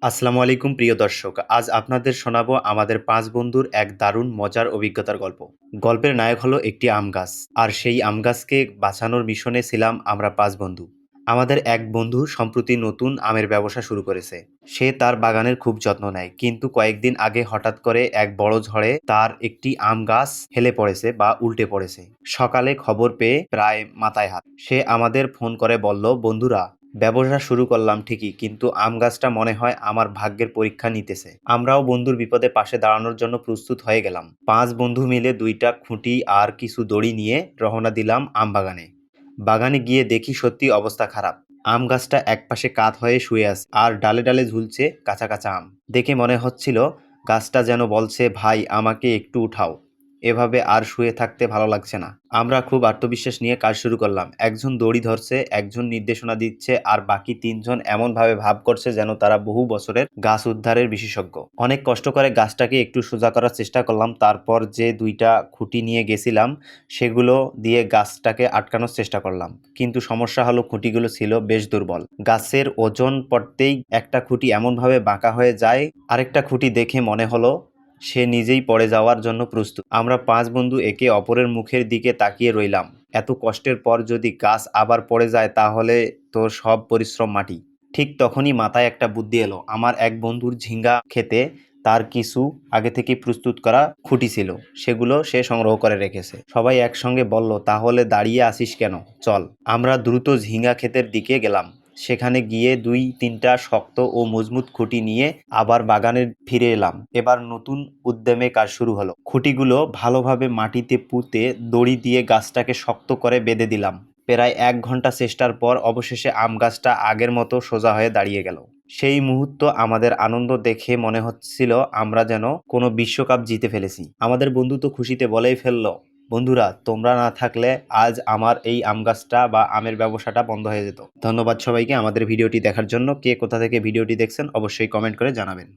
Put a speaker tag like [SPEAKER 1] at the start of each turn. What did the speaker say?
[SPEAKER 1] আসসালামু আলাইকুম প্রিয় দর্শক। আজ আপনাদের শোনাবো আমাদের ৫ বন্ধুর এক দারুণ মজার অভিজ্ঞতার গল্প। গল্পের নায়ক হলো একটি আম গাছ। আর সেই আম গাছকে বাঁচানোর মিশনে ছিলাম আমরা ৫ বন্ধু। আমাদের এক বন্ধু সম্প্রতি নতুন আমের ব্যবসা শুরু করেছে। সে তার বাগানের খুব যত্ন নেয়। কিন্তু কয়েকদিন আগে হঠাৎ করে এক বড় ঝড়ে তার একটি আম গাছ হেলে পড়েছে বা উল্টে পড়েছে। সকালে খবর পেয়ে প্রায় মাথায় হাত। সে আমাদের ফোন করে বলল, বন্ধুরা, ব্যবসা শুরু করলাম ঠিকই, কিন্তু আম গাছটা মনে হয় আমার ভাগ্যের পরীক্ষা নিতেছে। আমরাও বন্ধুর বিপদে পাশে দাঁড়ানোর জন্য প্রস্তুত হয়ে গেলাম। ৫ বন্ধু মিলে ২টা খুঁটি আর কিছু দড়ি নিয়ে রওনা দিলাম আম বাগানে। বাগানে গিয়ে দেখি সত্যি অবস্থা খারাপ। আম গাছটা একপাশে কাত হয়ে শুয়ে আছে আর ডালে ডালে ঝুলছে কাঁচা কাঁচা আম। দেখে মনে হচ্ছিল গাছটা যেন বলছে, ভাই আমাকে একটু উঠাও, এভাবে আর শুয়ে থাকতে ভালো লাগছে না। আমরা খুব আত্মবিশ্বাস নিয়ে কাজ শুরু করলাম। একজন দড়ি ধরছে, একজন নির্দেশনা দিচ্ছে, আর বাকি ৩ জন এমনভাবে ভাব করছে যেন তারা বহু বছরের গাছ উদ্ধারের বিশেষজ্ঞ। অনেক কষ্ট করে গাছটাকে একটু সোজা করার চেষ্টা করলাম। তারপর যে ২টা খুঁটি নিয়ে গেছিলাম সেগুলো দিয়ে গাছটাকে আটকানোর চেষ্টা করলাম। কিন্তু সমস্যা হলো খুঁটিগুলো ছিল বেশ দুর্বল। গাছের ওজন পড়তেই একটা খুঁটি এমনভাবে বাঁকা হয়ে যায়, আরেকটা খুঁটি দেখে মনে হলো সে নিজেই পড়ে যাওয়ার জন্য প্রস্তুত। আমরা ৫ বন্ধু একে অপরের মুখের দিকে তাকিয়ে রইলাম। এত কষ্টের পর যদি গাছ আবার পড়ে যায় তাহলে তো সব পরিশ্রম মাটি। ঠিক তখনই মাথায় একটা বুদ্ধি এলো। আমার এক বন্ধুর ঝিঙ্গা ক্ষেতে তার কিছু আগে থেকে প্রস্তুত করা খুঁটি ছিল, সেগুলো সে সংগ্রহ করে রেখেছে। সবাই একসঙ্গে বলল, তাহলে দাঁড়িয়ে আছিস কেন, চল। আমরা দ্রুত ঝিঙ্গা ক্ষেতের দিকে গেলাম। সেখানে গিয়ে ২-৩টা শক্ত ও মজবুত খুঁটি নিয়ে আবার বাগানে ফিরে এলাম। এবার নতুন উদ্যমে কাজ শুরু হলো। খুঁটিগুলো ভালোভাবে মাটিতে পুঁতে দড়ি দিয়ে গাছটাকে শক্ত করে বেঁধে দিলাম। প্রায় ১ ঘন্টা চেষ্টার পর অবশেষে আম গাছটা আগের মতো সোজা হয়ে দাঁড়িয়ে গেল। সেই মুহূর্ত আমাদের আনন্দ দেখে মনে হচ্ছিল আমরা যেন কোনো বিশ্বকাপ জিতে ফেলেছি। আমাদের বন্ধু তো খুশিতে বলেই ফেলল, বন্ধুরা, তোমরা না থাকলে আজ আমার এই আম গাছটা বা আমের ব্যবসাটা বন্ধ হয়ে যেত। ধন্যবাদ সবাইকে আমাদের ভিডিওটি দেখার জন্য। কে কোথা থেকে ভিডিওটি দেখছেন অবশ্যই কমেন্ট করে জানাবেন।